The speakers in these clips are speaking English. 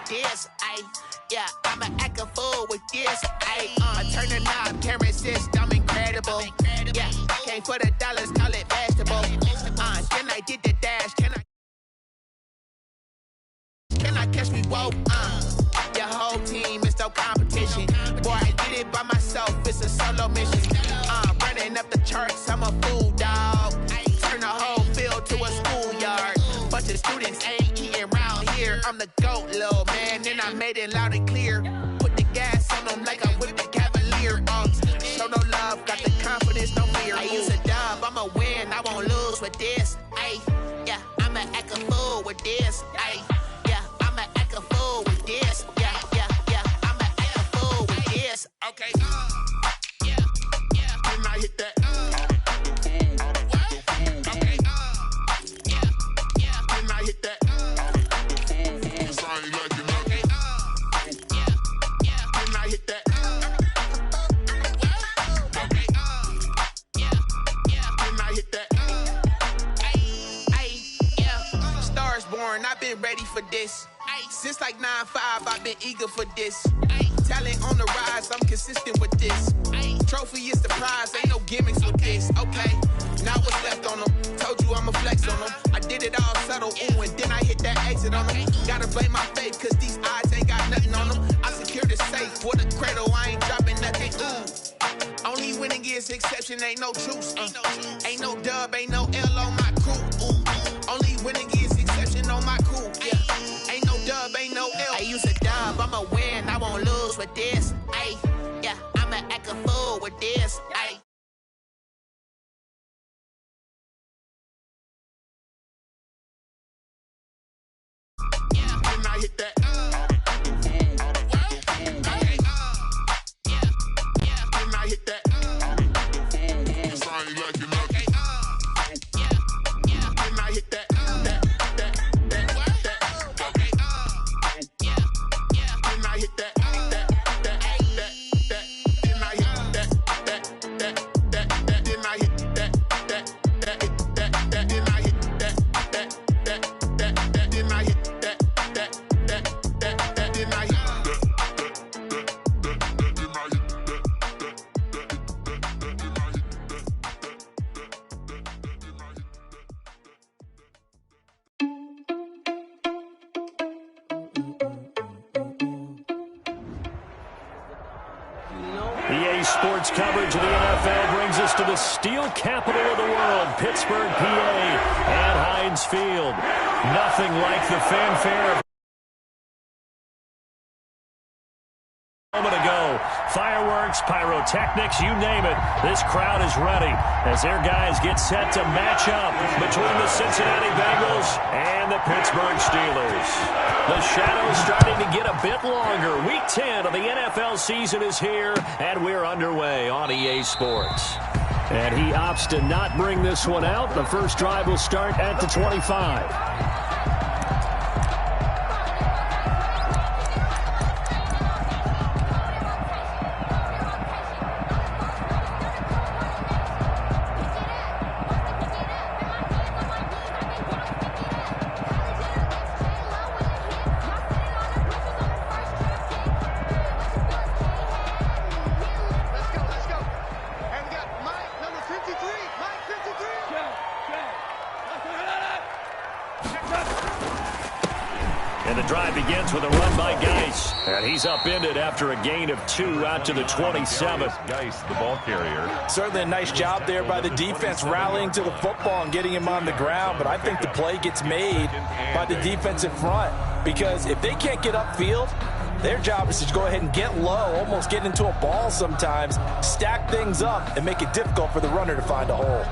this, ayy. Yeah, I'ma act a fool with this, ayy. Turn the knob, camera system incredible. Yeah, came for the dollars, call it vegetable. Then I did the dash, can I catch me, whoa, Your whole team is no competition. Boy, I did it by myself, it's a solo mission. Running up the charts, I'm a fool, dog. Turn the whole field to a schoolyard. Bunch of students ain't eating round here. I'm the GOAT, little man, and I made it loud and clear. Put the gas on them like I whipped the Cavalier. Show no love, got the confidence, no fear. I use a dub, I'ma win, I won't lose with this. Ay, yeah, I'ma act a fool with this. Ay, yeah, I'ma act a fool with this. Yeah, I'ma act a fool with this. Okay, yeah, when I hit that. Okay, yeah, when I hit that. I ain't like it. Okay, yeah, when I hit that. Okay, yeah, when I hit that. Yeah, stars born, I've been ready for this. Since like 9-5, I've been eager for this. Talent on the rise, I'm consistent with this. Trophy is the prize, ain't no gimmicks with this. Okay, now what's left on them? Told you I'ma flex on them. I did it all subtle, ooh, and then I hit that exit on them. Gotta blame my faith, cause these odds ain't got nothing on them. I secure the safe for the cradle, I ain't dropping nothing, ooh. Only winning is exception, ain't no truce. Ain't no dub, ain't no L on my crew, ooh. Only winning is exception on my crew, yeah. Ain't no dub, ain't no L. I use a dub, I'ma win, I won't lose with this. Ay, yeah, I'ma act a fool with this. Ay. Yeah, when I hit that. Okay, yeah, when I hit that. I ain't like it. Okay, yeah, when I hit that. EA Sports coverage of the NFL brings us to the steel capital of the world, Pittsburgh, PA, at Heinz Field. Nothing like the fanfare a moment ago. Fireworks, pyrotechnics, you name it. This crowd is ready as their guys get set to match up between the Cincinnati Bengals and the Pittsburgh Steelers. The shadow's starting to get a bit longer. Week 10 of the NFL season is here, and we're underway on EA Sports. And he opts to not bring this one out. The first drive will start at the 25. And the drive begins with a run by Geis. And he's upended after a gain of 2 out to the 27. Geis, the ball carrier. Certainly a nice job there by the defense rallying to the football and getting him on the ground. But I think the play gets made by the defensive front. Because if they can't get upfield, their job is to go ahead and get low, almost get into a ball sometimes, stack things up, and make it difficult for the runner to find a hole.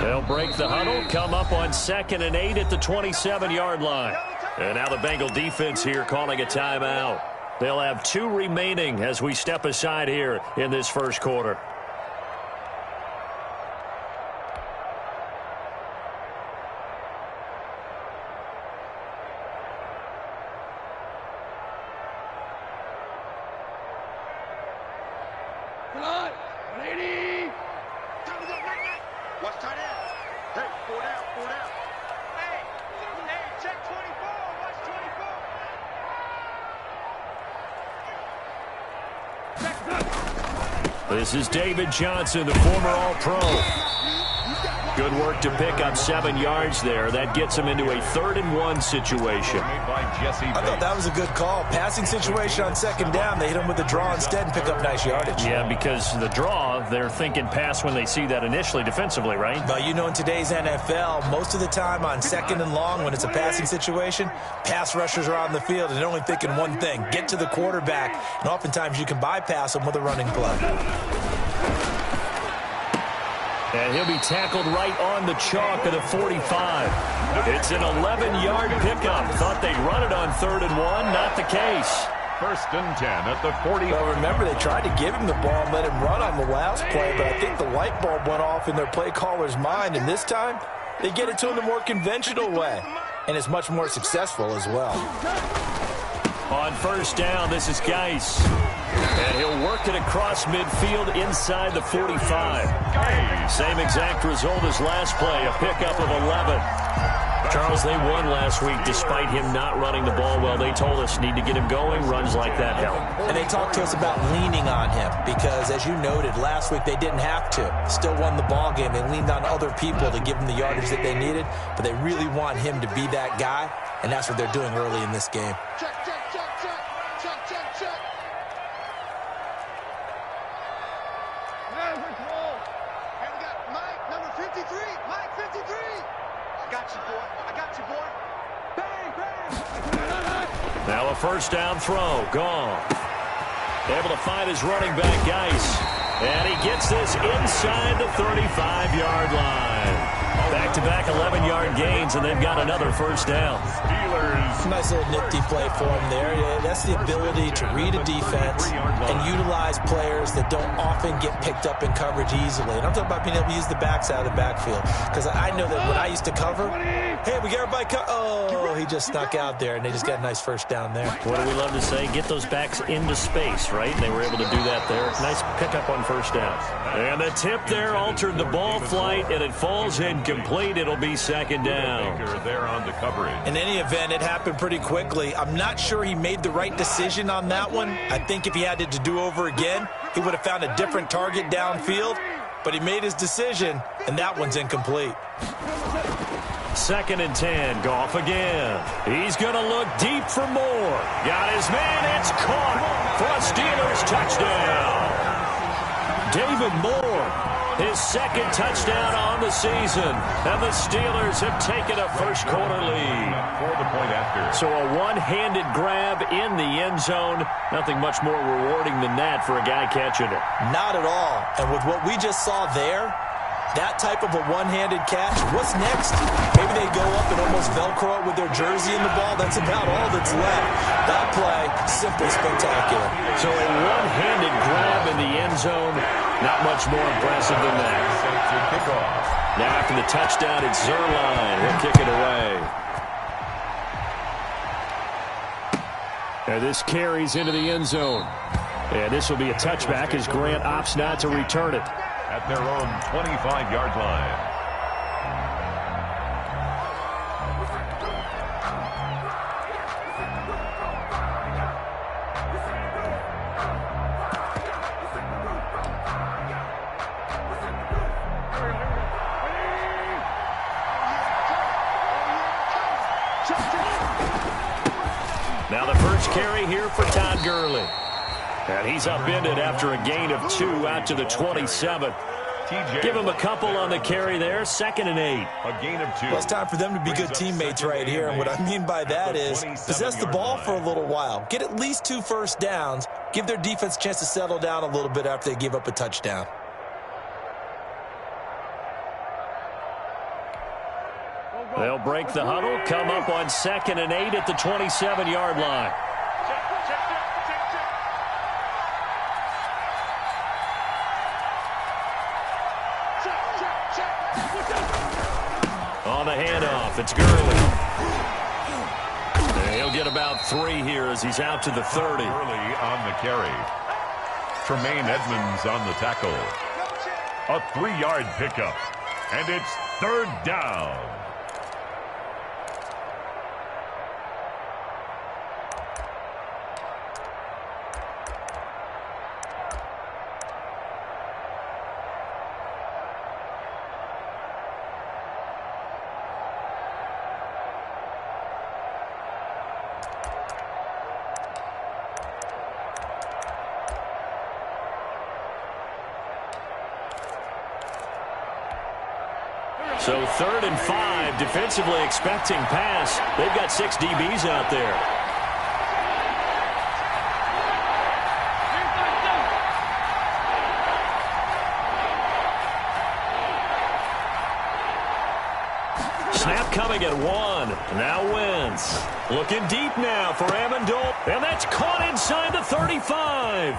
They'll break the huddle, come up on 2nd and 8 at the 27-yard line. And now the Bengal defense here calling a timeout. They'll have 2 remaining as we step aside here in this first quarter. Come on, 180. Watch tight end. Hey, 4 down. Hey, check. This is David Johnson, the former All-Pro. Good work to pick up 7 yards there. That gets him into a 3rd-and-1 situation. I thought that was a good call. Passing situation on 2nd down. They hit him with the draw instead and pick up nice yardage. Yeah, because the draw, they're thinking pass when they see that initially defensively, right? But you know, in today's NFL, most of the time on 2nd and long, when it's a passing situation, pass rushers are on the field and they're only thinking one thing: get to the quarterback. And oftentimes you can bypass them with a running play. And he'll be tackled right on the chalk at the 45. It's an 11-yard pickup. Thought they'd run it on 3rd and 1. Not the case. 1st and 10 at the 40. Well, remember, they tried to give him the ball and let him run on the last play, but I think the light bulb went off in their play caller's mind, and this time they get it to him the more conventional way, and it's much more successful as well. On 1st down, this is Geis. And he'll work it across midfield inside the 45. Same exact result as last play, a pickup of 11. Charles, they won last week despite him not running the ball well. They told us need to get him going. Runs like that help. And they talked to us about leaning on him because, as you noted, last week they didn't have to. Still won the ball game. They leaned on other people to give them the yardage that they needed, but they really want him to be that guy, and that's what they're doing early in this game. Now a 1st down throw. Gone. Able to find his running back, Geis. And he gets this inside the 35-yard line. Back-to-back 11-yard gains, and they've got another 1st down. Steelers. Nice little nifty play for him there. Yeah, that's the ability to read a defense and utilize players that don't often get picked up in coverage easily. And I'm talking about being able to use the backs out of the backfield. Because I know that when I used to cover, hey, we got everybody oh, he just snuck out there, and they just got a nice 1st down there. What do we love to say? Get those backs into space, right? They were able to do that there. Nice pickup on 1st down. And the tip there altered the ball flight, and it falls incomplete. It'll be 2nd down. There on the coverage. In any event, it happened pretty quickly. I'm not sure he made the right decision on that one. I think if he had it to do over again, he would have found a different target downfield. But he made his decision, and that one's incomplete. 2nd and 10. Goff again. He's going to look deep for more. Got his man. It's caught for a Steelers touchdown. David Moore, his 2nd touchdown on the season. And the Steelers have taken a first-quarter lead. For the point after. So a one-handed grab in the end zone. Nothing much more rewarding than that for a guy catching it. Not at all. And with what we just saw there, that type of a one-handed catch, what's next? Maybe they go up and almost Velcro it with their jersey in the ball. That's about all that's left. That play, simply spectacular. So a one-handed grab in the end zone, not much more impressive than that. Now after the touchdown, it's Zerline. He'll kick it away. And this carries into the end zone. And this will be a touchback as Grant opts not to return it. At their own 25-yard line. Now the first carry here for Todd Gurley. And he's upended after a gain of 2 out to the 27. Give him a couple on the carry there. 2nd and 8. A gain of 2. Well, it's time for them to be good teammates right here. And what I mean by that is possess the ball for a little while. Get at least 2 first downs. Give their defense a chance to settle down a little bit after they give up a touchdown. They'll break the huddle, come up on 2nd and 8 at the 27-yard line. On the handoff, it's Gurley. And he'll get about 3 here as he's out to the 30. Gurley on the carry. Tremaine Edmonds on the tackle. A 3-yard pickup. And it's 3rd down. So 3rd and 5, defensively expecting pass. They've got 6 DBs out there. Snap coming at 1. Now Wentz. Looking deep now for Amendola. And that's caught inside the 35.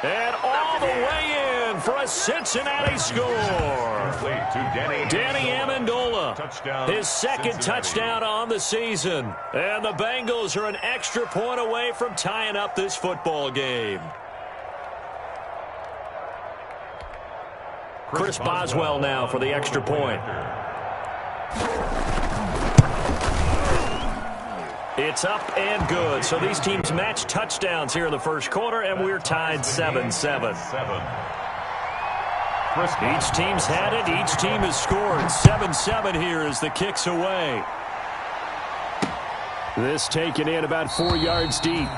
And all the way in for a Cincinnati score. Danny Amendola, his second touchdown on the season. And the Bengals are an extra point away from tying up this football game. Chris Boswell now for the extra point. It's up and good. So these teams match touchdowns here in the first quarter, and we're tied 7-7. Each team's had it. Each team has scored. 7-7 here as the kick's away. This taken in about 4 yards deep.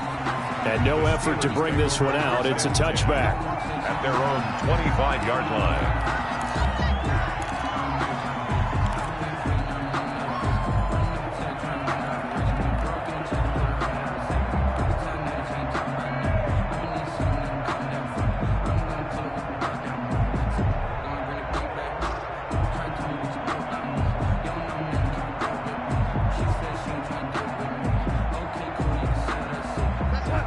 And no effort to bring this one out. It's a touchback. At their own 25-yard line.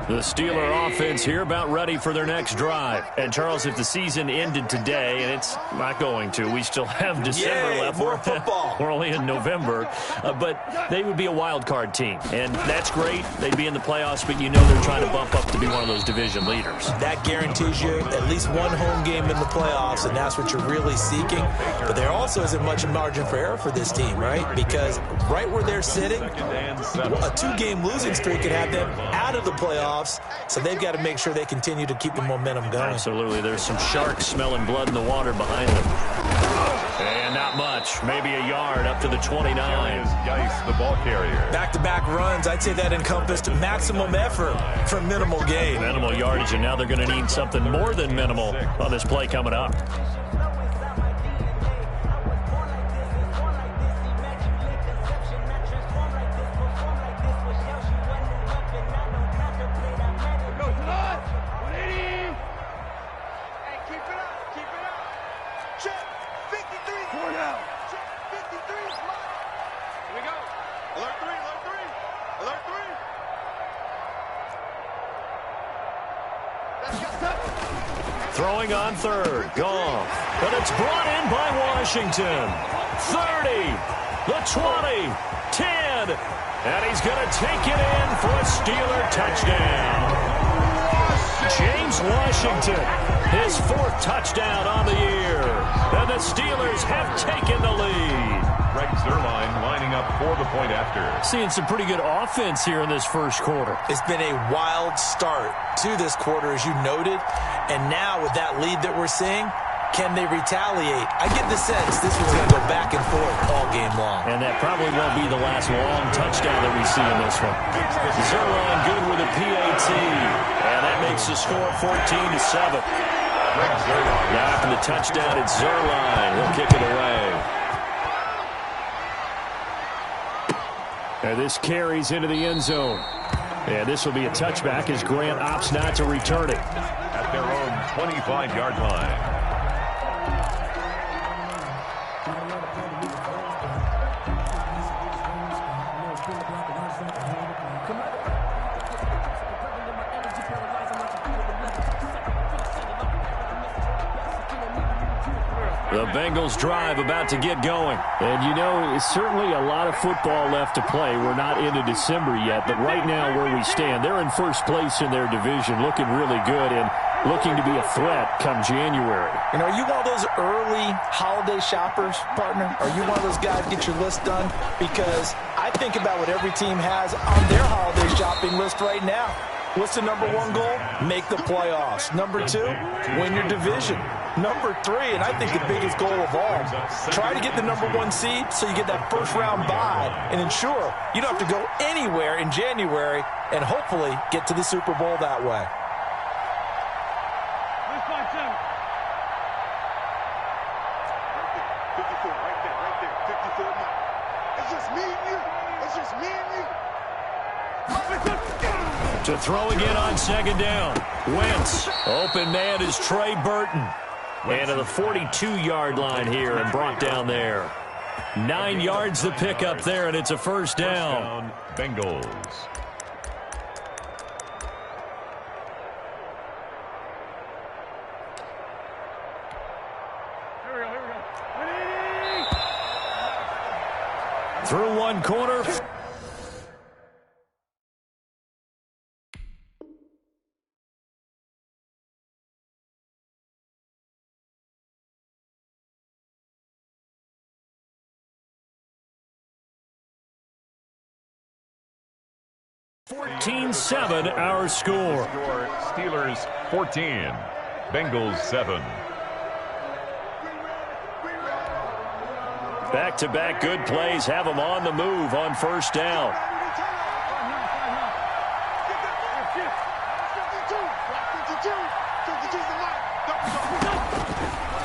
The Steeler offense here about ready for their next drive. And, Charles, if the season ended today, and it's not going to, we still have December left. More football. We're only in November. But they would be a wild card team. And that's great. They'd be in the playoffs, but you know they're trying to bump up to be one of those division leaders. That guarantees you at least one home game in the playoffs, and that's what you're really seeking. But there also isn't much margin for error for this team, right? Because right where they're sitting, a 2-game losing streak could have them out of the playoffs. So they've got to make sure they continue to keep the momentum going. Absolutely. There's some sharks smelling blood in the water behind them. And not much. Maybe a yard up to the 29. Geis, the ball carrier. Back-to-back runs. I'd say that encompassed maximum effort for minimal gain. Minimal yardage, and now they're going to need something more than minimal on this play coming up. Throwing on 3rd. Goff. But it's brought in by Washington. 30. The 20. 10. And he's going to take it in for a Steeler touchdown. James Washington, his 4th touchdown on the year. And the Steelers have taken the lead. Greg Zuerlein lining up for the point after. Seeing some pretty good offense here in this first quarter. It's been a wild start to this quarter, as you noted. And now with that lead that we're seeing, can they retaliate? I get the sense this was going to go back and forth all game long. And that probably won't be the last long touchdown that we see in this one. Zuerlein good with a PAT. And that makes the score 14-7. Now after the touchdown, it's Zuerlein. He'll kick it away. And this carries into the end zone. And this will be a touchback as Grant opts not to return it. At their own 25-yard line. The Bengals drive about to get going. And, you know, it's certainly a lot of football left to play. We're not into December yet, but right now where we stand, they're in first place in their division, looking really good and looking to be a threat come January. You know, are you one of those early holiday shoppers, partner? Are you one of those guys get your list done? Because I think about what every team has on their holiday shopping list right now. What's the number 1 goal? Make the playoffs. Number 2, win your division. Number 3, and I think the biggest goal of all, try to get the number 1 seed so you get that first-round bye and ensure you don't have to go anywhere in January and hopefully get to the Super Bowl that way. It's just me and you. It's just me and you. To throw again on second down. Wentz. Open man is Trey Burton. And to the 42-yard line here and brought down there. 9 yards to pick up there, and it's a first down. Bengals. Through one corner. (14-7) our score. Steelers 14, Bengals 7. Back-to-back good plays have them on the move on first down.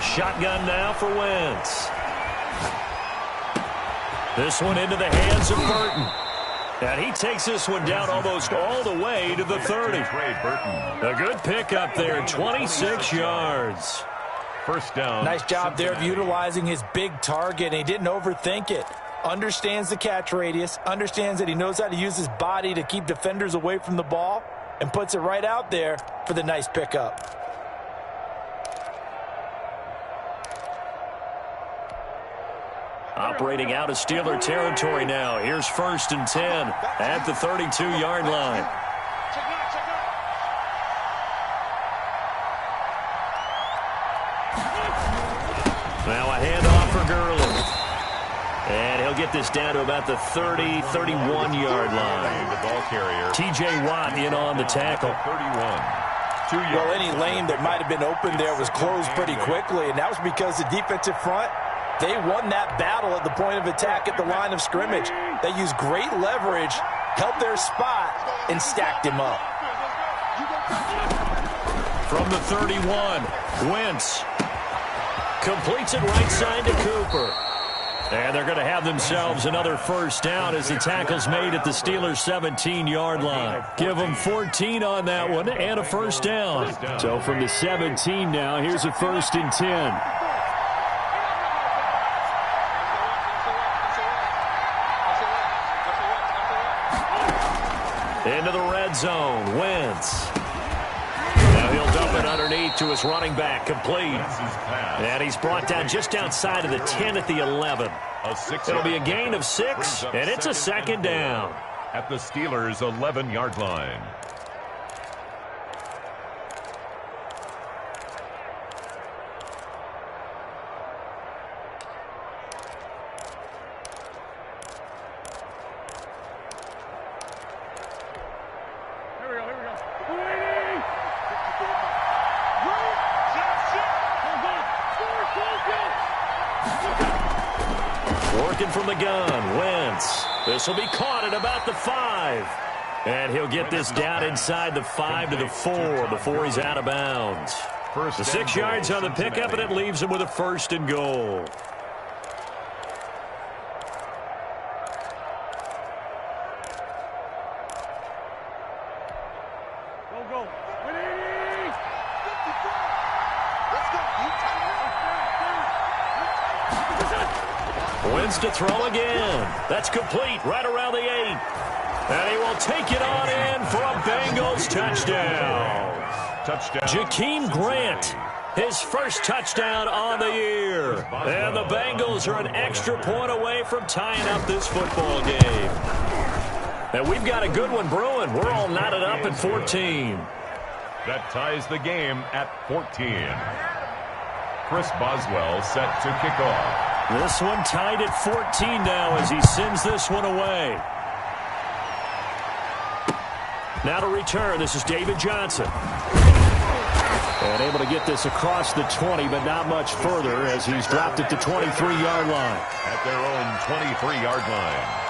Shotgun now for Wentz. This one into the hands of Burton. And he takes this one down almost all the way to the 30. A good pickup there, 26 yards. First down. Nice job there of utilizing his big target. He didn't overthink it. Understands the catch radius. Understands that he knows how to use his body to keep defenders away from the ball. And puts it right out there for the nice pickup. Operating out of Steeler territory now. Here's 1st and 10 at the 32-yard line. Now a handoff for Gurley. And he'll get this down to about the 30, 31-yard line. The ball carrier. T.J. Watt in on the tackle. 31. 2 yards. Well, any lane that might have been open there was closed pretty quickly, and that was because the defensive front, they won that battle at the point of attack at the line of scrimmage. They used great leverage, held their spot, and stacked him up. From the 31, Wentz completes it right side to Cooper. And they're going to have themselves another first down as the tackle's made at the Steelers' 17-yard line. Give them 14 on that one and a first down. So from the 17 now, here's a 1st and 10. Into the red zone, Wentz. Now he'll dump it underneath to his running back, complete. And he's brought down just outside of the 10 at the 11. It'll be a gain of 6, and it's a second down. At the Steelers' 11-yard line. Working from the gun, Wentz. This will be caught at about the 5. And he'll get this down inside the 5 to the 4 before he's out of bounds. The 6 yards on the pickup, and it leaves him with a 1st and goal. Wentz to throw again. That's complete right around the 8. And he will take it on in for a Bengals touchdown. Jakeem Grant, his first touchdown on the year. And the Bengals are an extra point away from tying up this football game. And we've got a good one brewing. We're all knotted up at 14. That ties the game at 14. Chris Boswell set to kick off. This one tied at 14 now as he sends this one away. Now to return, this is David Johnson. And able to get this across the 20, but not much further as he's dropped at the 23-yard line. At their own 23-yard line.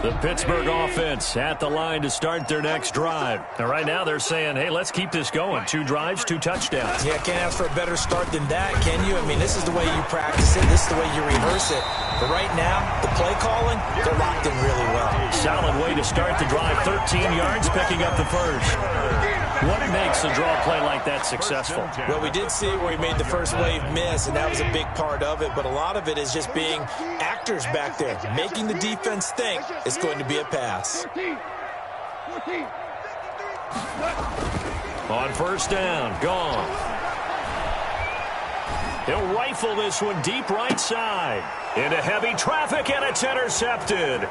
The Pittsburgh offense at the line to start their next drive. And right now they're saying, hey, let's keep this going. 2 drives, 2 touchdowns. Yeah, can't ask for a better start than that, can you? I mean, this is the way you practice it. This is the way you rehearse it. But right now, the play calling, they're locked in really well. Solid way to start the drive. 13 yards, picking up the first. What makes a draw play like that successful? Well, we did see where he made the first wave miss, and that was a big part of it. But a lot of it is just being actors back there, making the defense think it's going to be a pass. On first down, gone. He'll rifle this one deep right side. Into heavy traffic, and it's intercepted.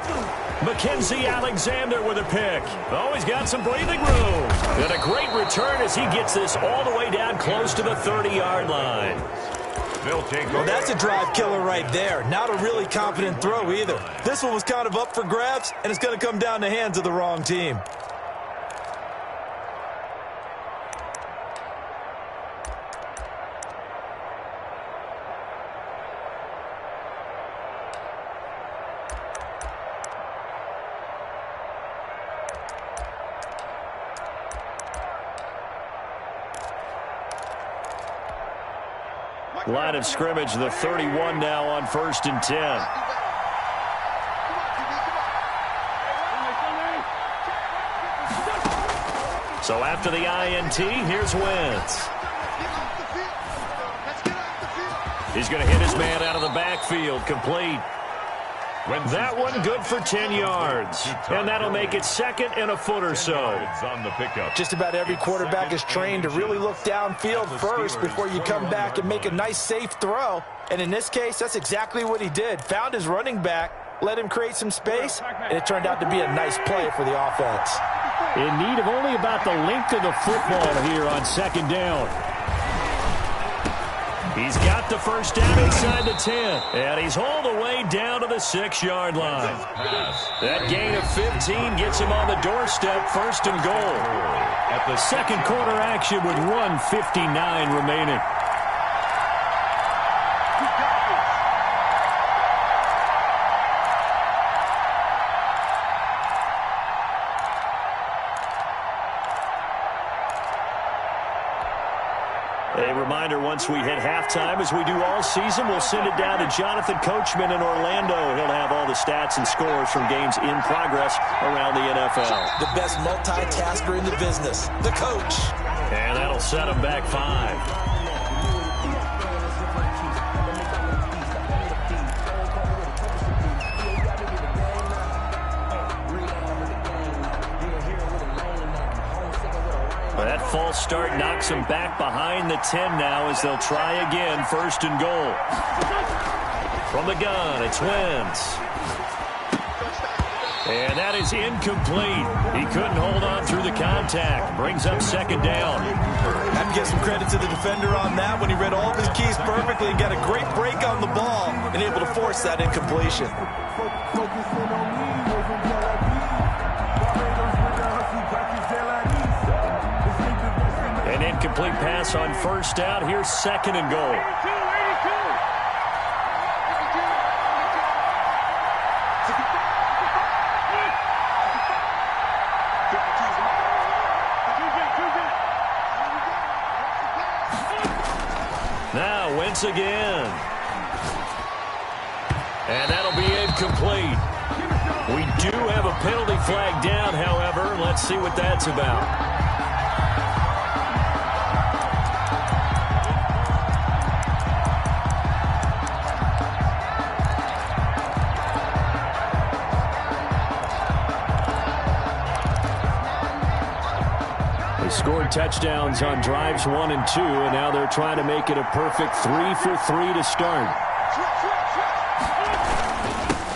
Mackenzie Alexander with a pick. Oh, he's got some breathing room. And a great return as he gets this all the way down close to the 30-yard line. Well, that's a drive killer right there. Not a really confident throw either. This one was kind of up for grabs, and it's going to come down the hands of the wrong team. Line of scrimmage, the 31 now on 1st and 10. So after the INT, here's Wentz. He's going to hit his man out of the backfield, complete. That one good for 10 yards. And that'll make it 2nd and a foot or so. Just about every quarterback is trained to really look downfield first before you come back and make a nice, safe throw. And in this case, that's exactly what he did. Found his running back, let him create some space, and it turned out to be a nice play for the offense. In need of only about the length of the football here on 2nd down. He's got the first down inside the 10, and he's all the way down to the 6-yard line. That gain of 15 gets him on the doorstep, 1st and goal. At the second quarter action with 1:59 remaining. A reminder, once we hit halftime, as we do all season, we'll send it down to Jonathan Coachman in Orlando. He'll have all the stats and scores from games in progress around the NFL. The best multitasker in the business, the coach. And that'll set him back 5. That false start knocks him back behind the 10 now as they'll try again, 1st and goal. From the gun, it's Wentz. And that is incomplete. He couldn't hold on through the contact. Brings up 2nd down. I have to give some credit to the defender on that when he read all of his keys perfectly and got a great break on the ball and able to force that incompletion. An incomplete pass on 1st down. Here's 2nd and goal. Now Wentz again. And that'll be incomplete. We do have a penalty flag down, however. Let's see what that's about. Scored touchdowns on drives 1 and 2, and now they're trying to make it a perfect 3 for 3 to start.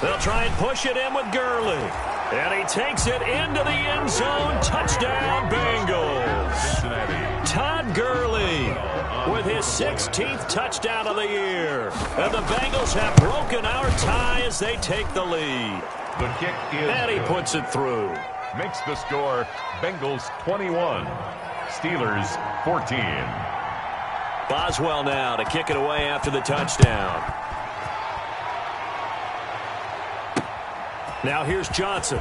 They'll try and push it in with Gurley. And he takes it into the end zone. Touchdown, Bengals. Todd Gurley with his 16th touchdown of the year. And the Bengals have broken our tie as they take the lead. The kick is and he puts it through. Makes the score Bengals 21, Steelers 14. Boswell now to kick it away after the touchdown. Now here's Johnson.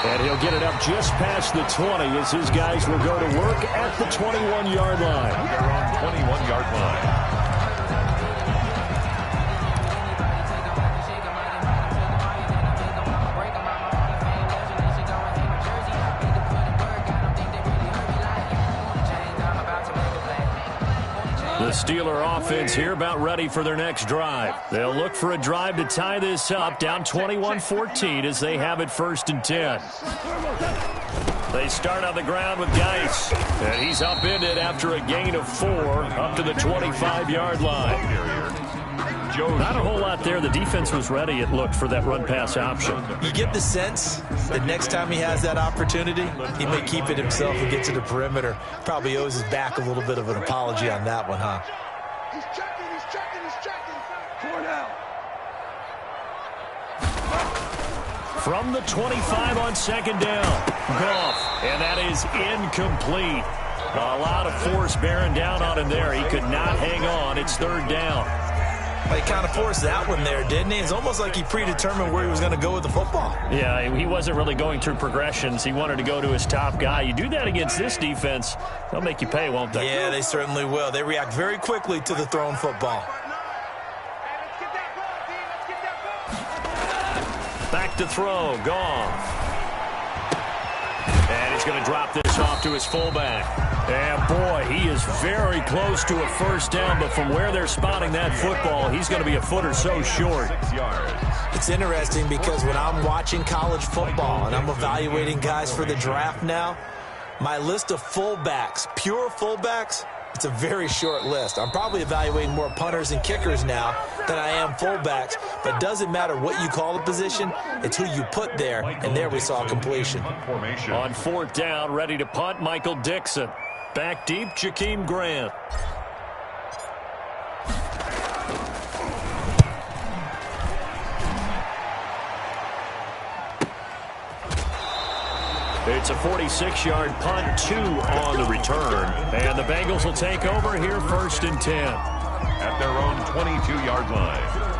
And he'll get it up just past the 20 as his guys will go to work at the 21-yard line. They're on 21-yard line. The Steeler offense here about ready for their next drive. They'll look for a drive to tie this up, down 21-14 as they have it 1st and 10. They start on the ground with Geis, and he's upended after a gain of 4 up to the 25-yard line. Not a whole lot there. The defense was ready, it looked, for that run-pass option. You get the sense that next time he has that opportunity, he may keep it himself and get to the perimeter. Probably owes his back a little bit of an apology on that one, huh? He's checking, he's checking, he's checking. 4 down. From the 25 on 2nd down, Goff, and that is incomplete. A lot of force bearing down on him there. He could not hang on. It's 3rd down. Well, he kind of forced that one there, didn't he? It's almost like he predetermined where he was going to go with the football. Yeah, he wasn't really going through progressions. He wanted to go to his top guy. You do that against this defense, they'll make you pay, won't they? Yeah, they certainly will. They react very quickly to the thrown football. Back to throw, Goff. And he's going to drop this off to his fullback. And, boy, he is very close to a 1st down, but from where they're spotting that football, he's going to be a foot or so short. 6 yards. It's interesting because when I'm watching college football and I'm evaluating guys for the draft now, my list of fullbacks, pure fullbacks, it's a very short list. I'm probably evaluating more punters and kickers now than I am fullbacks, but it doesn't matter what you call the position, it's who you put there, and there we saw completion. On 4th down, ready to punt, Michael Dixon. Back deep, Jakeem Grant. It's a 46-yard punt, 2 on the return. And the Bengals will take over here 1st and 10. At their own 22-yard line.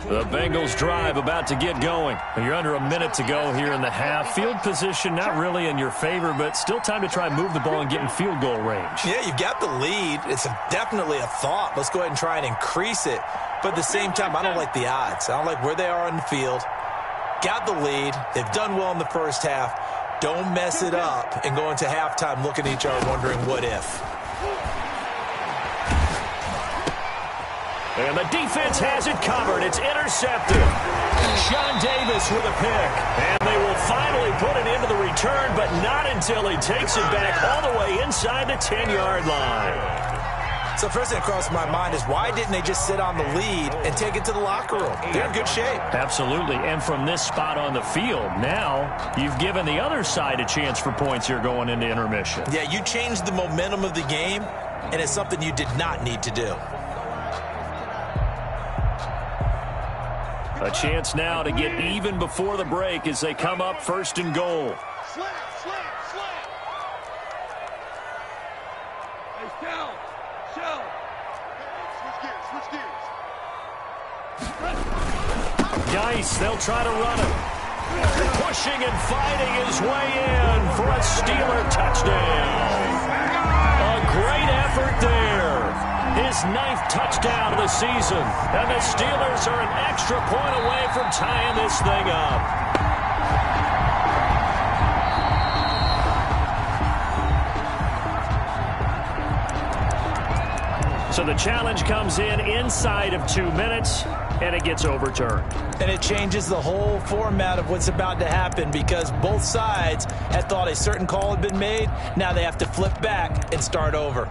The Bengals drive about to get going. You're under a minute to go here in the half. Field position not really in your favor, but still time to try and move the ball and get in field goal range. Yeah, you've got the lead. It's definitely a thought. Let's go ahead and try and increase it. But at the same time, I don't like the odds. I don't like where they are on the field. Got the lead. They've done well in the 1st half. Don't mess it up and go into halftime looking at each other wondering what if. And the defense has it covered. It's intercepted. Sean Davis with a pick. And they will finally put it into the return, but not until he takes it back all the way inside the 10-yard line. So first thing that crossed my mind is why didn't they just sit on the lead and take it to the locker room? They're in good shape. Absolutely. And from this spot on the field, now you've given the other side a chance for points here going into intermission. Yeah, you changed the momentum of the game, and it's something you did not need to do. A chance now to get even before the break as they come up 1st and goal. Slant, slant, slant. Hey, shell, shell. Switch gears. Geis, they'll try to run it. Pushing and fighting his way in for a Steeler touchdown. A great effort there. His 9th touchdown of the season. And the Steelers are an extra point away from tying this thing up. So the challenge comes in inside of 2 minutes, and it gets overturned. And it changes the whole format of what's about to happen because both sides had thought a certain call had been made. Now they have to flip back and start over.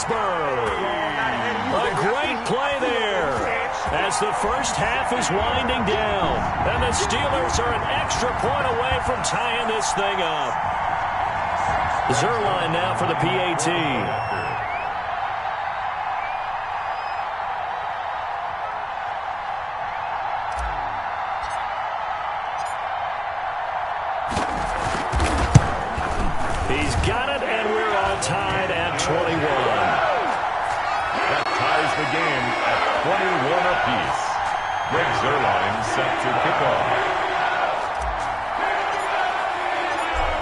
Pittsburgh. A great play there as the first half is winding down. And the Steelers are an extra point away from tying this thing up. Zerline now for the PAT. He's got it, and we're all tied at 21. That ties the game at 21 apiece. Greg Zerline set to kick off.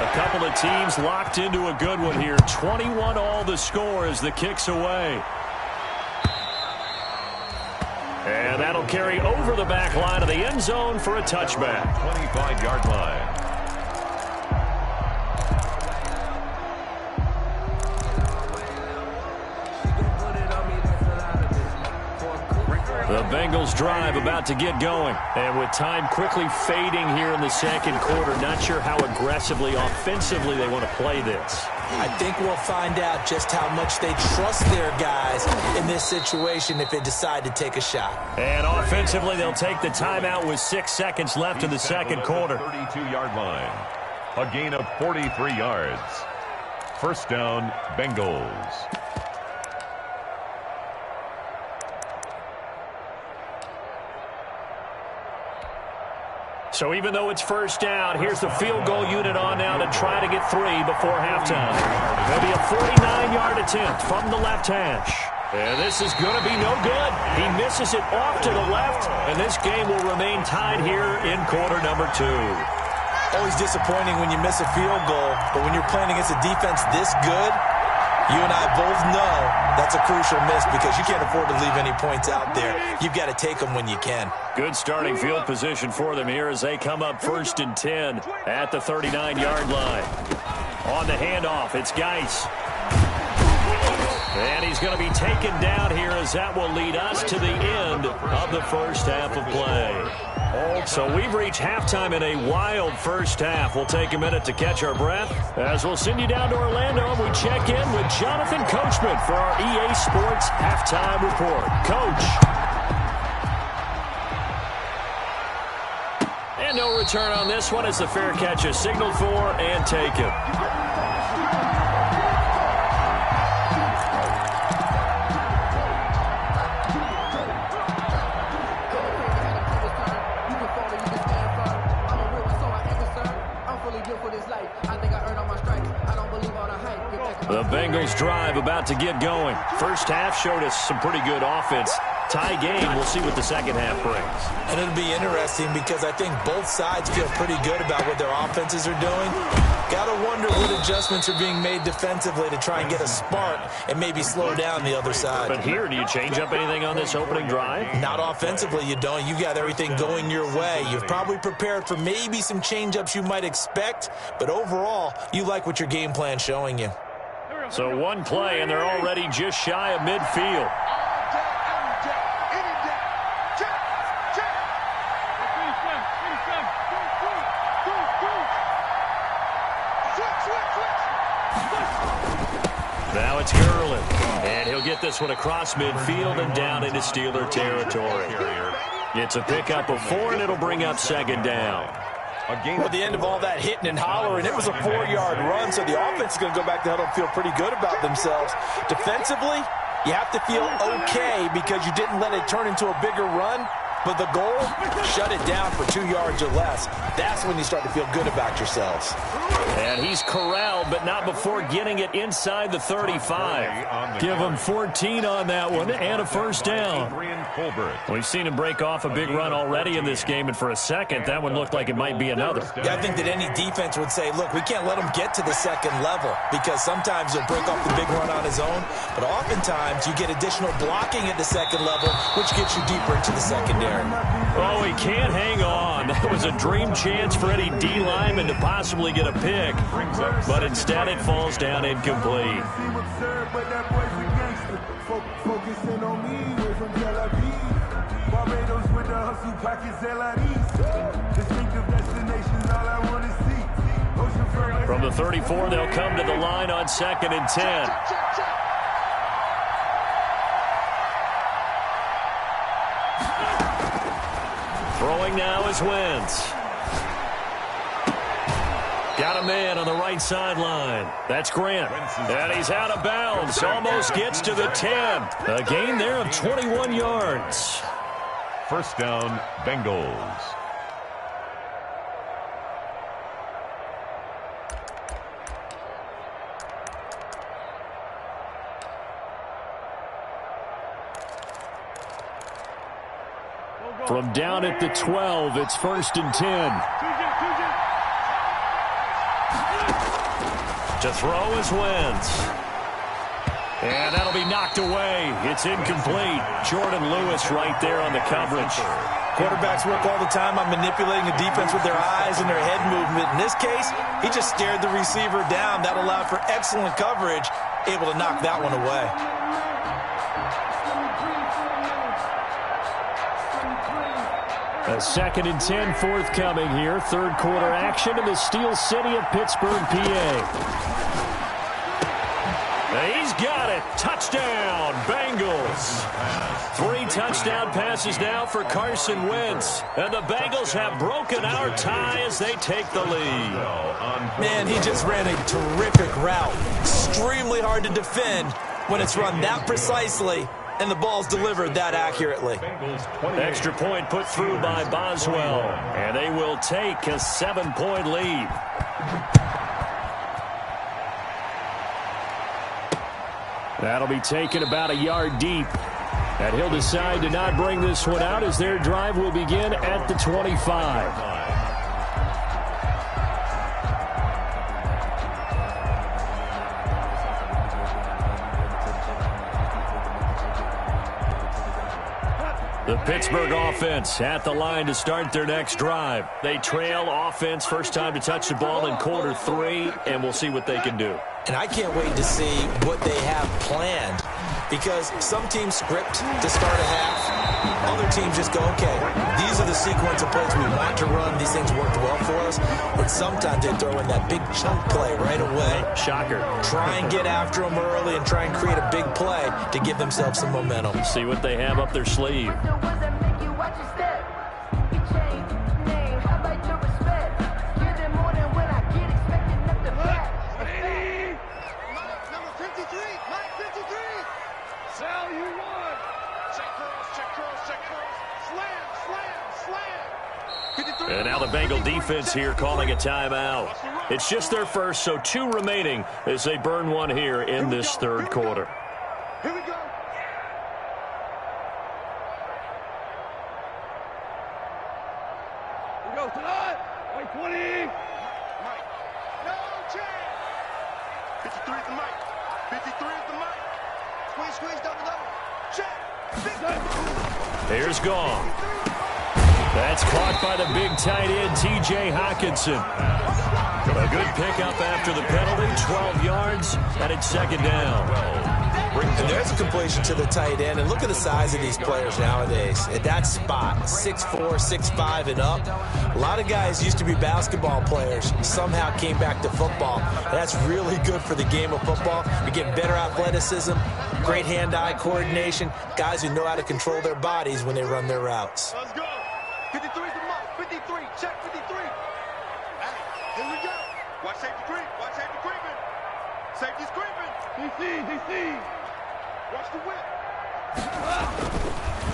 A couple of teams locked into a good one here. 21 all the score as the kick's away. And that'll carry over the back line of the end zone for a touchback. 25-yard line. The Bengals drive about to get going. And with time quickly fading here in the second quarter, not sure how aggressively, offensively they want to play this. I think we'll find out just how much they trust their guys in this situation if they decide to take a shot. And offensively, they'll take the timeout with 6 seconds left in the second quarter. 32-yard line. A gain of 43 yards. First down, Bengals. So even though it's first down, here's the field goal unit on now to try to get 3 before halftime. There'll be a 49-yard attempt from the left hash. And this is going to be no good. He misses it off to the left, and this game will remain tied here in quarter number 2. Always disappointing when you miss a field goal, but when you're playing against a defense this good, you and I both know that's a crucial miss because you can't afford to leave any points out there. You've got to take them when you can. Good starting field position for them here as they come up 1st and 10 at the 39-yard line. On the handoff, it's Geis. And he's going to be taken down here as that will lead us to the end of the first half of play. So we've reached halftime in a wild first half. We'll take a minute to catch our breath as we'll send you down to Orlando and we check in with Jonathan Coachman for our EA Sports Halftime Report. Coach. And no return on this one as the fair catch is signaled for and taken. The Bengals drive about to get going. First half showed us some pretty good offense. Tie game, we'll see what the second half brings. And it'll be interesting because I think both sides feel pretty good about what their offenses are doing. Got to wonder what adjustments are being made defensively to try and get a spark and maybe slow down the other side. But here, do you change up anything on this opening drive? Not offensively, you don't. You got everything going your way. You've probably prepared for maybe some change-ups you might expect, but overall, you like what your game plan's showing you. So one play, and they're already just shy of midfield. Now it's Gurley, and he'll get this one across midfield and down into Steeler territory. It's a pickup of 4, and it'll bring up second down. Well, at the end of all that hitting and hollering, it was a 4-yard run, so the offense is going to go back to huddle and feel pretty good about themselves. Defensively, you have to feel okay because you didn't let it turn into a bigger run, but the goal, shut it down for 2 yards or less. That's when you start to feel good about yourselves. And he's corralled, but not before getting it inside the 35. Give him 14 on that one and a first down. We've seen him break off a big run already in this game, and for a second, that one looked like it might be another. Yeah, I think that any defense would say, look, we can't let him get to the second level because sometimes he'll break off the big run on his own, but oftentimes you get additional blocking at the second level, which gets you deeper into the secondary. Oh, he can't hang on. That was a dream chance for any D lineman to possibly get a pick, but instead it falls down incomplete. From the 34, they'll come to the line on 2nd and 10. Throwing now is Wentz. Got a man on the right sideline. That's Grant. And he's out of bounds. Almost gets to the 10. A gain there of 21 yards. First down, Bengals. From down at the 12, it's 1st and 10. To throw is Wentz. And that'll be knocked away. It's incomplete. Jordan Lewis right there on the coverage. Quarterbacks work all the time on manipulating the defense with their eyes and their head movement. In this case, he just stared the receiver down. That allowed for excellent coverage, able to knock that one away. A 2nd and 10 forthcoming here. Third quarter action in the Steel City of Pittsburgh, PA. He's got it. Touchdown, Bengals. 3 touchdown passes now for Carson Wentz. And the Bengals have broken our tie as they take the lead. Man, he just ran a terrific route. Extremely hard to defend when it's run that precisely and the ball's delivered that accurately. Extra point put through by Boswell. And they will take a 7-point lead. That'll be taken about a yard deep. And he'll decide to not bring this one out as their drive will begin at the 25. The Pittsburgh offense at the line to start their next drive. They trail offense, first time to touch the ball in quarter 3, and we'll see what they can do. And I can't wait to see what they have planned, because some teams script to start a half. Other teams just go, okay, these are the sequence of plays we want to run. These things worked well for us. And sometimes they throw in that big chunk play right away. Shocker. Try and get after them early and try and create a big play to give themselves some momentum. See what they have up their sleeve. And now the Bengal defense here calling a timeout. It's just their first, so 2 remaining as they burn one here in this third quarter. Here we go. We go tonight. Wait, 20. Mike. No chance. 53 at the mic. 53 at the mic. Squeeze, double. Check. Here's Gong. That's caught by the big tight end, T.J. Hockenson. A good pickup after the penalty, 12 yards, and it's 2nd down. And there's a completion to the tight end. And look at the size of these players nowadays. At that spot, 6'4", 6'5", and up. A lot of guys used to be basketball players, somehow came back to football. That's really good for the game of football. You get better athleticism, great hand-eye coordination, guys who know how to control their bodies when they run their routes. Let's go. 53 is the mark. 53. Check 53. Hey, here we go. Watch safety creep. Watch safety creeping. Safety's creeping. DC. Watch the whip.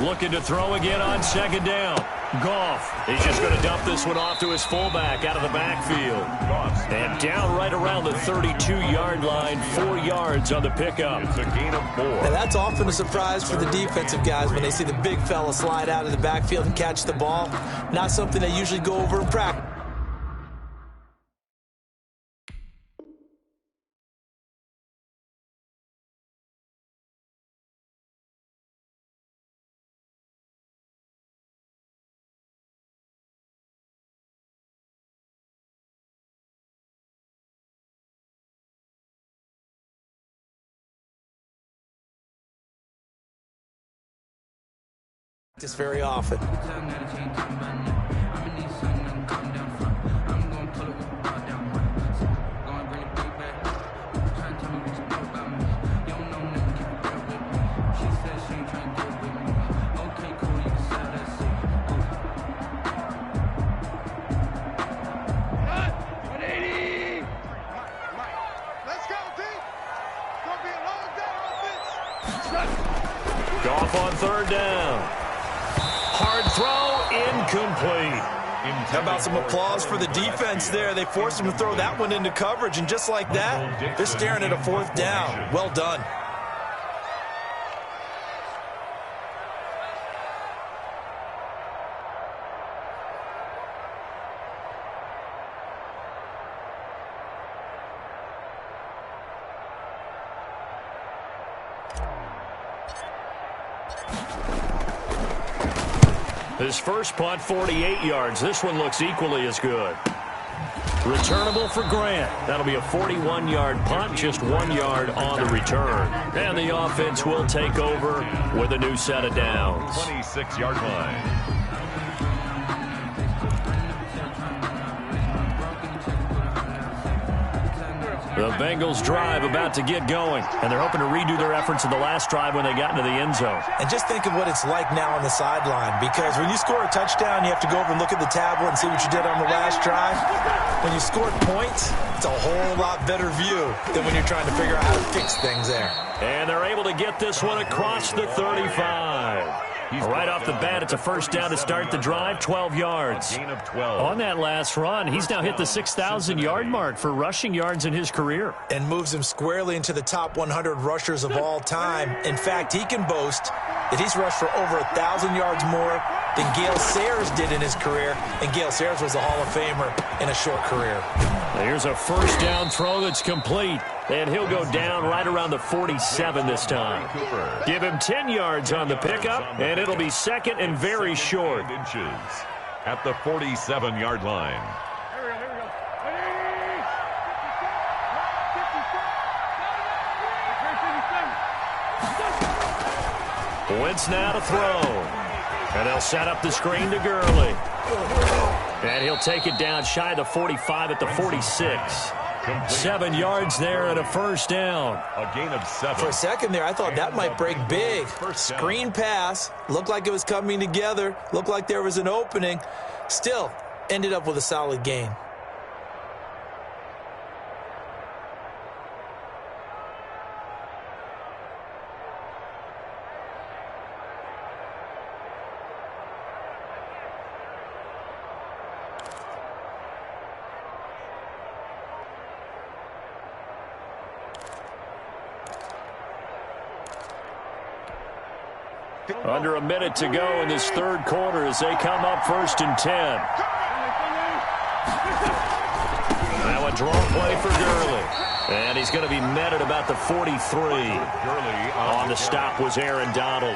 Looking to throw again on 2nd down. Goff. He's just going to dump this one off to his fullback out of the backfield. And down right around the 32-yard line, 4 yards on the pickup. It's a gain of 4. And that's often a surprise for the defensive guys when they see the big fella slide out of the backfield and catch the ball. Not something they usually go over in practice. This very often. Off on third down. Hard throw, incomplete. How about some applause for the defense there? They forced him to throw that one into coverage, and just like that, they're staring at a fourth down. Well done. His first punt, 48 yards. This one looks equally as good. Returnable for Grant. That'll be a 41-yard punt, just 1 yard on the return. And the offense will take over with a new set of downs. 26-yard line. The Bengals drive about to get going, and they're hoping to redo their efforts in the last drive when they got into the end zone. And just think of what it's like now on the sideline, because when you score a touchdown, you have to go over and look at the tablet and see what you did on the last drive. When you scored points, it's a whole lot better view than when you're trying to figure out how to fix things there. And they're able to get this one across the 35. Right off the bat, it's a first down to start the drive, 12 yards. Gain of 12. On that last run, he's now hit the 6,000-yard mark for rushing yards in his career. And moves him squarely into the top 100 rushers of all time. In fact, he can boast that he's rushed for over 1,000 yards more than Gale Sayers did in his career. And Gale Sayers was a Hall of Famer in a short career. Here's a first down throw that's complete. And he'll go down right around the 47 this time. Give him 10 yards on the pickup, and it'll be second and very short. Inches at the 47-yard line. Wentz now to throw. And they'll set up the screen to Gurley. And he'll take it down shy of the 45 at the 46. 7 yards there and a first down. A gain of 7. For a second there, I thought that might break big. Screen pass. Looked like it was coming together. Looked like there was an opening. Still, ended up with a solid gain. Under a minute to go in this third quarter as they come up first and 10. Now a draw play for Gurley. And he's going to be met at about the 43. Gurley on the stop was Aaron Donald.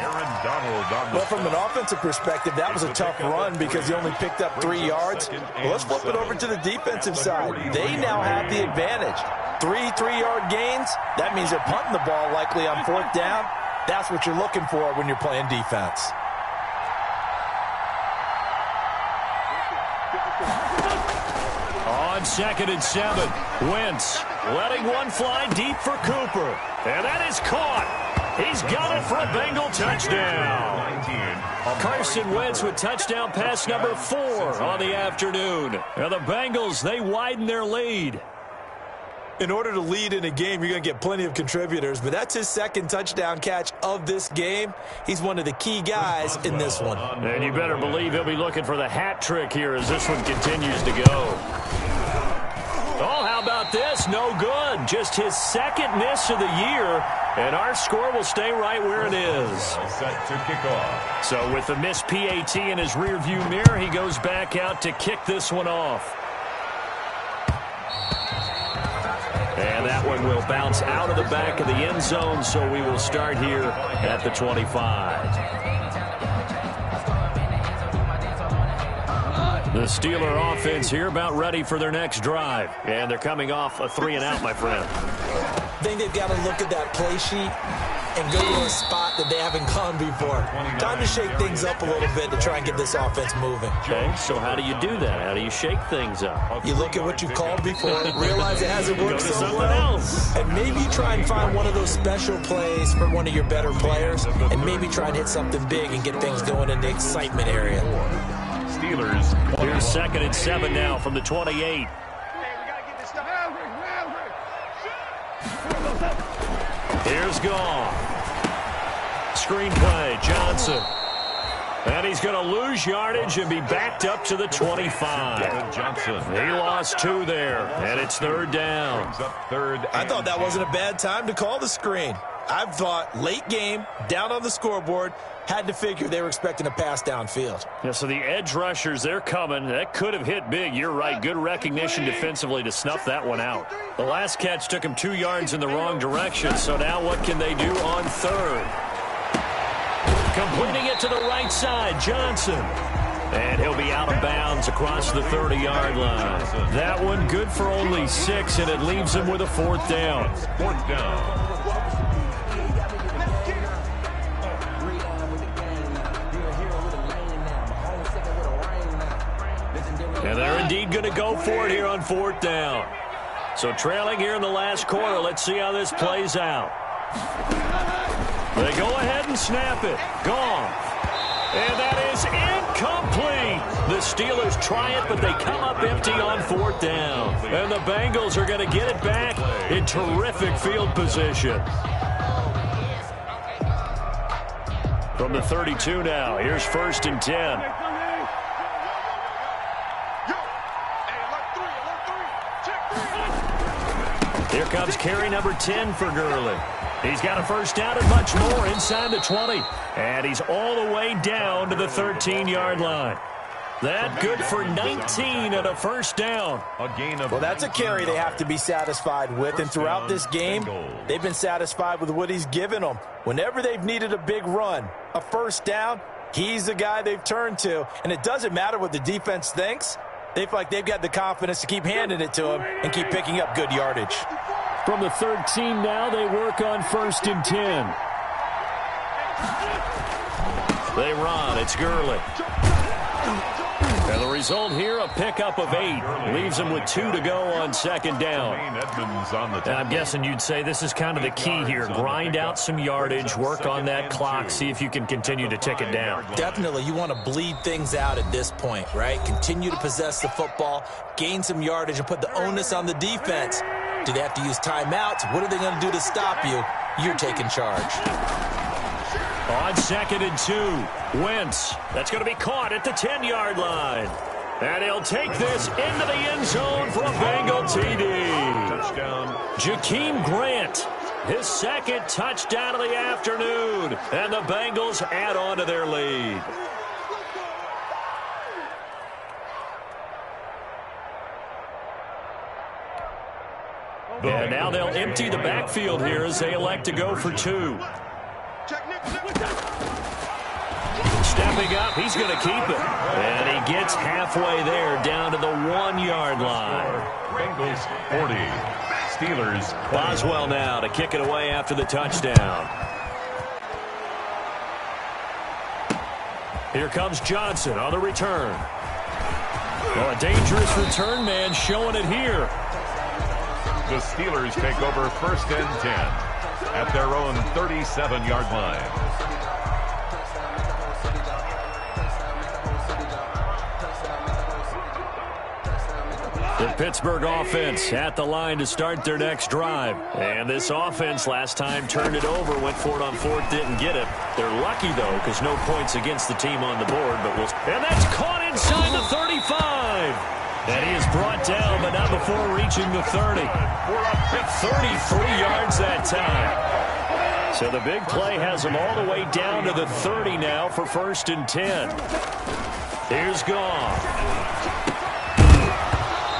Well, from an offensive perspective, that was a tough run because he only picked up 3 yards. Well, let's flip it over to the defensive side. They now have the advantage. 3 3-yard gains. That means they're punting the ball likely on fourth down. That's what you're looking for when you're playing defense. On second and 7, Wentz letting one fly deep for Cooper. And that is caught. He's got it for a Bengal touchdown. Carson Wentz with touchdown pass number 4 on the afternoon. Now the Bengals, they widen their lead. In order to lead in a game, you're going to get plenty of contributors, but that's his second touchdown catch of this game. He's one of the key guys in this one. And you better believe he'll be looking for the hat trick here as this one continues to go. Oh, how about this? No good. Just his second miss of the year, and our score will stay right where it is. Set to kick off. So with the missed PAT in his rearview mirror, he goes back out to kick this one off. And that one will bounce out of the back of the end zone, so we will start here at the 25. The Steeler offense here about ready for their next drive. And they're coming off a 3-and-out, my friend. I think they've got to look at that play sheet and go to a spot that they haven't gone before. Time to shake things up a little bit to try and get this offense moving. Okay, so how do you do that? How do you shake things up? You look at what you called before, realize it hasn't worked Go to so something well, else. and maybe try and find one of those special plays for one of your better players, and maybe try and hit something big and get things going in the excitement area. Steelers. Here's second and 7 now from the 28. Here's Gone. Screenplay, Johnson. And he's going to lose yardage and be backed up to the 25. Johnson. He lost 2 there, and it's third down. I thought that wasn't a bad time to call the screen. I thought late game, down on the scoreboard, had to figure they were expecting a pass downfield. Yeah, so the edge rushers, they're coming. That could have hit big. You're right. Good recognition defensively to snuff that one out. The last catch took him 2 yards in the wrong direction, so now what can they do on third? Completing it to the right side, Johnson. And he'll be out of bounds across the 30-yard line. That one good for only 6, and it leaves him with a 4th down. 4th down. And they're indeed going to go for it here on 4th down. So trailing here in the last quarter, let's see how this plays out. They go ahead and snap it. Gone. And that is incomplete. The Steelers try it, but they come up empty on 4th down. And the Bengals are going to get it back in terrific field position. From the 32 now, here's 1st and 10. Here comes carry number 10 for Gurley. He's got a 1st down and much more inside the 20. And he's all the way down to the 13-yard line. That good for 19 and a 1st down. Well, that's a carry they have to be satisfied with. And throughout this game, they've been satisfied with what he's given them. Whenever they've needed a big run, a 1st down, he's the guy they've turned to. And it doesn't matter what the defense thinks. They feel like they've got the confidence to keep handing it to him and keep picking up good yardage. From the 13 now, they work on 1st and 10. They run. It's Gurley. And the result here, a pickup of 8. Leaves them with 2 to go on 2nd down. And I'm guessing you'd say this is kind of the key here. Grind out some yardage, work on that clock, see if you can continue to tick it down. Definitely, you want to bleed things out at this point, right? Continue to possess the football, gain some yardage, and put the onus on the defense. Do they have to use timeouts? What are they going to do to stop you? You're taking charge. On 2nd and 2, Wentz. That's going to be caught at the 10-yard line. And he'll take this into the end zone for a Bengal TD. Touchdown. Jakeem Grant, his 2nd touchdown of the afternoon. And the Bengals add on to their lead. And now they'll empty the backfield here as they elect to go for 2. Stepping up, he's going to keep it. And he gets halfway there down to the 1-yard line. Bengals 40. Steelers 20. Boswell now to kick it away after the touchdown. Here comes Johnson on the return. Well, a dangerous return man showing it here. The Steelers take over 1st and 10 at their own 37-yard line. The Pittsburgh offense at the line to start their next drive. And this offense last time turned it over, went for it on 4th, didn't get it. They're lucky, though, because no points against the team on the board. And that's caught inside the 35. And he is brought down, but not before reaching the 30. 33 yards that time. So the big play has him all the way down to the 30 now for 1st and 10. Here's Goff.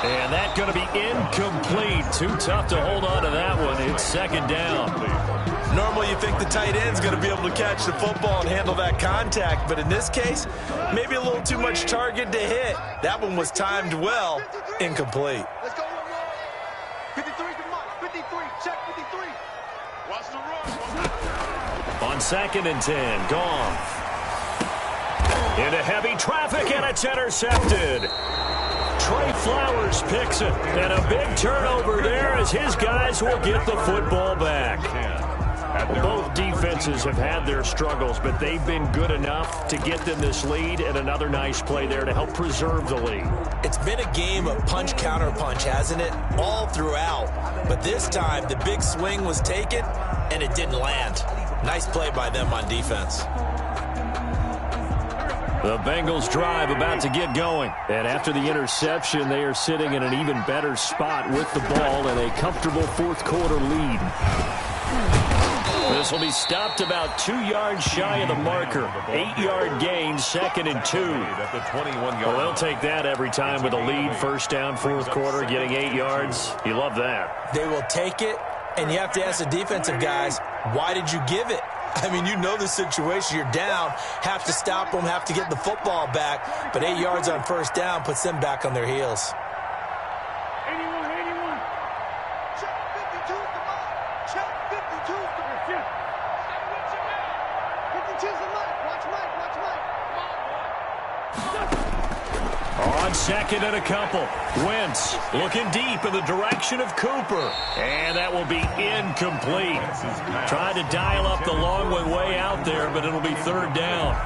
And that's going to be incomplete. Too tough to hold on to that one. It's 2nd down. Normally you think the tight end's going to be able to catch the football and handle that contact, but in this case, maybe a little too much target to hit. That one was timed well. Incomplete. Let's go. 53 to Mike. 53. Check 53. Watch the run. On 2nd and 10, Goff. Into heavy traffic, and it's intercepted. Trey Flowers picks it, and a big turnover there as his guys will get the football back. Both defenses have had their struggles, but they've been good enough to get them this lead, and another nice play there to help preserve the lead. It's been a game of punch-counter-punch, hasn't it? All throughout. But this time, the big swing was taken, and it didn't land. Nice play by them on defense. The Bengals drive about to get going. And after the interception, they are sitting in an even better spot with the ball and a comfortable fourth quarter lead. This will be stopped about 2 yards shy of the marker. 8-yard gain, 2nd and 2. Well, they'll take that every time with a lead. First down, fourth quarter, getting 8 yards. You love that. They will take it, and you have to ask the defensive guys, why did you give it? I mean, you know the situation. You're down, have to stop them, have to get the football back. But 8 yards on first down puts them back on their heels. 81. Check 52 's the mark. Check 52 's the mark. Stay with your man. 52 's the mark. Watch Mike. On 2nd and a couple. Wentz looking deep in the direction of Cooper. And that will be incomplete. Trying to dial up the long way out there, but it'll be 3rd down.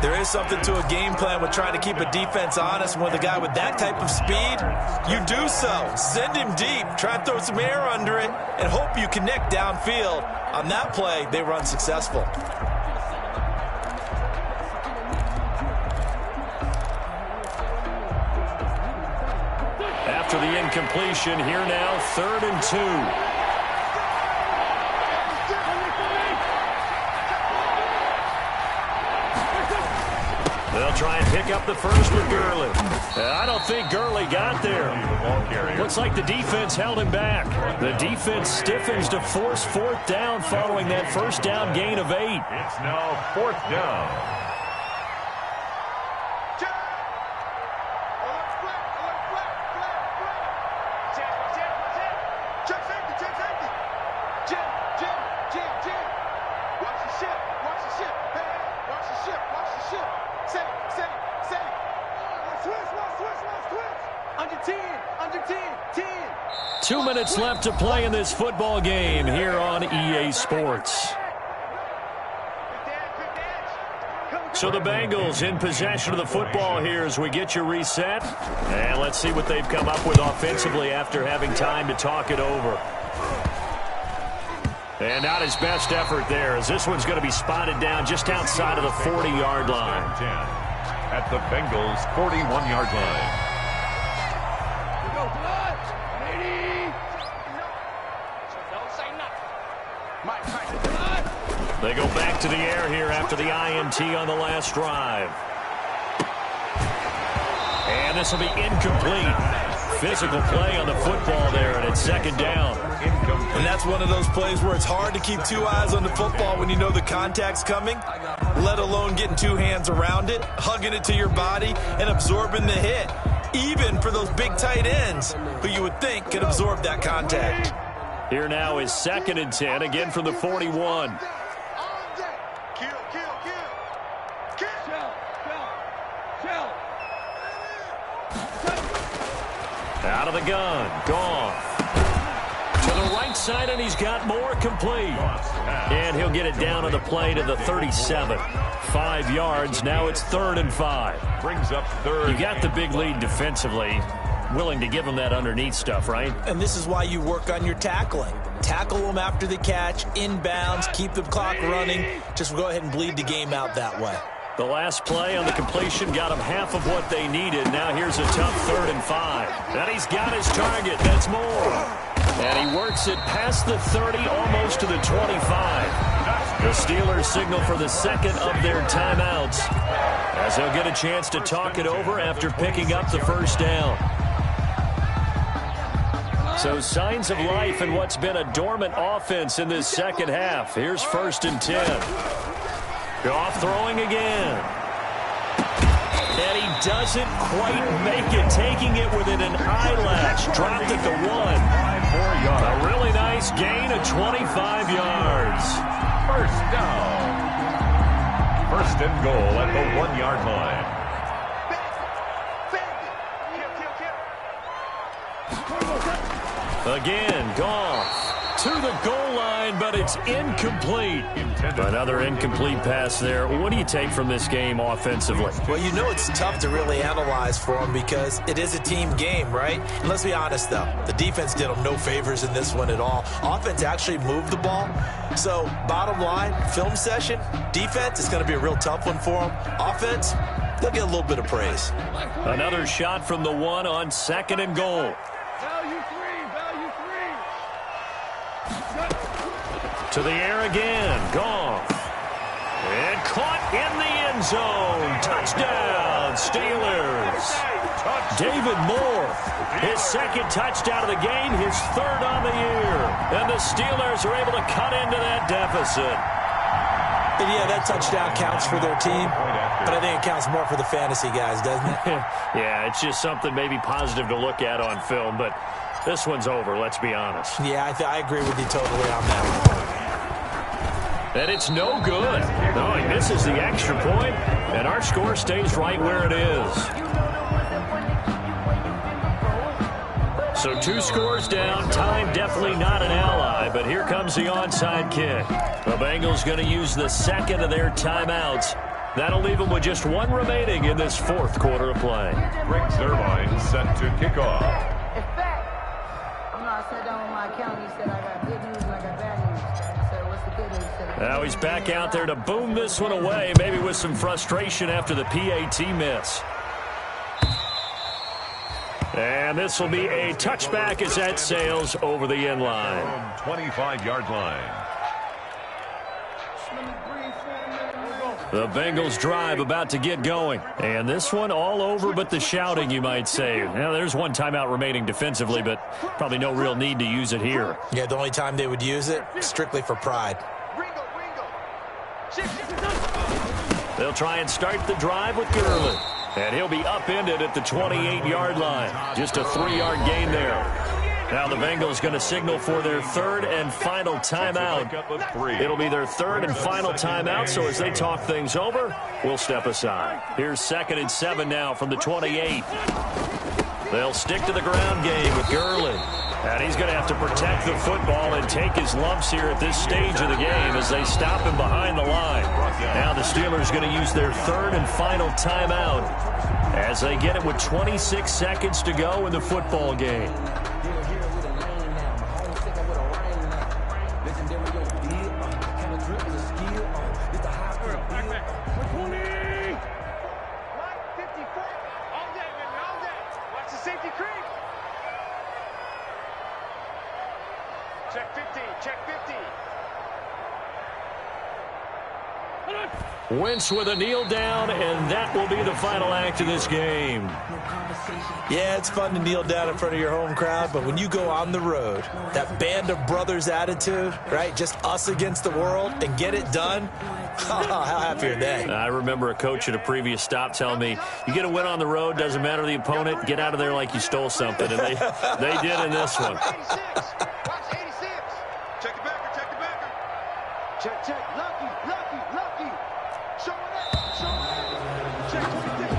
There is something to a game plan with trying to keep a defense honest. With a guy with that type of speed, you do so. Send him deep. Try and throw some air under it and hope you connect downfield. On that play, they were unsuccessful. After the incompletion, here now, 3rd and 2. They'll try and pick up the first with Gurley. I don't think Gurley got there. Looks like the defense held him back. The defense stiffens to force 4th down following that first down gain of 8. It's now 4th down. Under 10. 2 minutes left to play in this football game here on EA Sports. So the Bengals in possession of the football here as we get you reset. And let's see what they've come up with offensively after having time to talk it over. And not his best effort there, as this one's going to be spotted down just outside of the 40-yard line. At the Bengals' 41-yard line. They go back to the air here after the INT on the last drive. And this will be incomplete. Physical play on the football there, and it's 2nd down. And that's one of those plays where it's hard to keep 2 eyes on the football when you know the contact's coming, let alone getting 2 hands around it, hugging it to your body, and absorbing the hit. Even for those big tight ends who you would think could absorb that contact. Here now is 2nd and 10, again from the 41. Out of the gun, gone. To the right side, and he's got more, complete. And he'll get it down on the play to the 37. 5 yards, now it's 3rd and 5. Brings up 3rd. You got the big lead defensively. Willing to give them that underneath stuff, right? And this is why you work on your tackling. Tackle them after the catch, inbounds, keep the clock running. Just go ahead and bleed the game out that way. The last play on the completion got them half of what they needed. Now here's a tough 3rd and 5. And he's got his target. That's more. And he works it past the 30, almost to the 25. The Steelers signal for the 2nd of their timeouts, as they'll get a chance to talk it over after picking up the first down. So signs of life in what's been a dormant offense in this second half. Here's 1st and 10. Goff throwing again. And he doesn't quite make it, taking it within an eyelash. Dropped at the 1. 4 yards. A really nice gain of 25 yards. First down. 1st and goal at the 1-yard line. Again, Goff to the goal line, but it's incomplete. Another incomplete pass there. What do you take from this game offensively? Well, you know it's tough to really analyze for them because it is a team game, right? And let's be honest, though. The defense did them no favors in this one at all. Offense actually moved the ball. So, bottom line, film session, defense is going to be a real tough one for them. Offense, they'll get a little bit of praise. Another shot from the one on 2nd and goal. Value three. To the air again. Goff. And caught in the end zone. Touchdown, Steelers. David Moore, his 2nd touchdown of the game, his 3rd on the year. And the Steelers are able to cut into that deficit. And yeah, that touchdown counts for their team, but I think it counts more for the fantasy guys, doesn't it? Yeah, it's just something maybe positive to look at on film, but this one's over, let's be honest. Yeah, I agree with you totally on that one. And it's no good. No, he misses the extra point, and our score stays right where it is. So 2 scores down. Time definitely not an ally, but here comes the onside kick. The Bengals going to use the 2nd of their timeouts. That'll leave them with just 1 remaining in this 4th quarter of play. Rick Zerline set to kick off. In fact, I'm not sat down with my accountant. He said I got good news and I got bad news. I said, what's the good news? Now he's back out there to boom this one away, maybe with some frustration after the PAT miss. And this will be a touchback as that sails over the end line. 25-yard line. The Bengals drive about to get going. And this one all over but the shouting, you might say. Now, there's 1 timeout remaining defensively, but probably no real need to use it here. Yeah, the only time they would use it, strictly for pride. They'll try and start the drive with Gurley. And he'll be upended at the 28-yard line. Just a 3-yard gain there. Now the Bengals going to signal for their 3rd and final timeout. It'll be their 3rd and final timeout, so as they talk things over, we'll step aside. Here's 2nd and 7 now from the 28. They'll stick to the ground game with Gurley. And he's going to have to protect the football and take his lumps here at this stage of the game as they stop him behind the line. Now the Steelers going to use their 3rd and final timeout as they get it with 26 seconds to go in the football game. Wentz with a kneel down, and that will be the final act of this game. Yeah, it's fun to kneel down in front of your home crowd, but when you go on the road, that band of brothers attitude, right, just us against the world, and get it done, how happy are they? I remember a coach at a previous stop telling me, you get a win on the road, doesn't matter the opponent, get out of there like you stole something, and they did in this one. Watch 86. Check the backer. Check. Lucky. Showing up. Check 26.